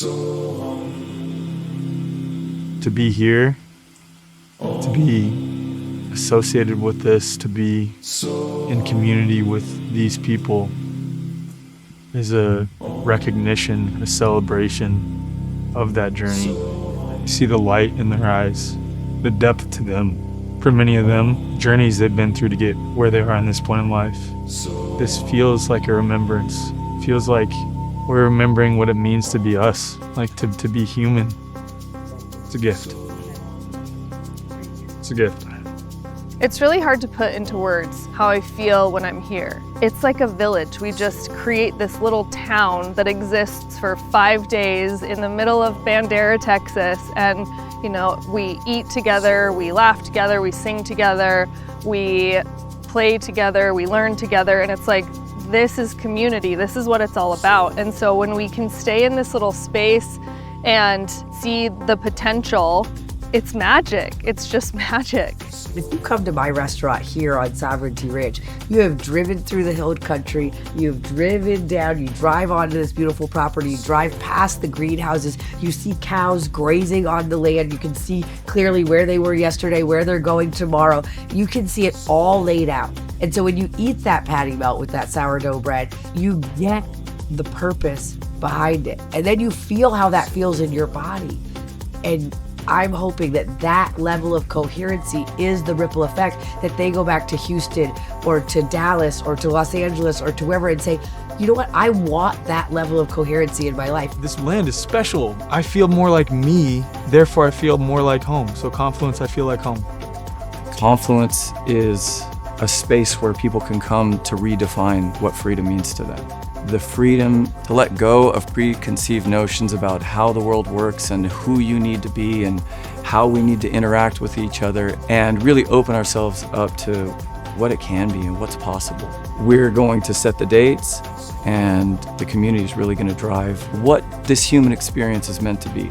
To be here, to be associated with this, to be in community with these people is a recognition, a celebration of that journey. You see the light in their eyes, the depth to them. For many of them, journeys they've been through to get where they are in this point in life. This feels like a remembrance. Feels like we're remembering what it means to be us, like to be human. It's a gift. It's a gift. It's really hard to put into words how I feel when I'm here. It's like a village. We just create this little town that exists for 5 days in the middle of Bandera, Texas. And, you know, we eat together, we laugh together, we sing together, we play together, we learn together. And it's like, this is community. This is what it's all about. And so when we can stay in this little space and see the potential, it's magic. It's just magic. If you come to my restaurant here on Sovereignty Ranch, you have driven through the hill country, you've driven down, you drive onto this beautiful property, you drive past the greenhouses, you see cows grazing on the land, you can see clearly where they were yesterday, where they're going tomorrow. You can see it all laid out. And so when you eat that patty melt with that sourdough bread, you get the purpose behind it. And then you feel how that feels in your body. And I'm hoping that that level of coherency is the ripple effect that they go back to Houston or to Dallas or to Los Angeles or to wherever and say, you know what, I want that level of coherency in my life. This land is special. I feel more like me, therefore I feel more like home. So Confluence, I feel like home. Confluence is a space where people can come to redefine what freedom means to them. The freedom to let go of preconceived notions about how the world works and who you need to be and how we need to interact with each other, and really open ourselves up to what it can be and what's possible. We're going to set the dates, and the community is really going to drive what this human experience is meant to be.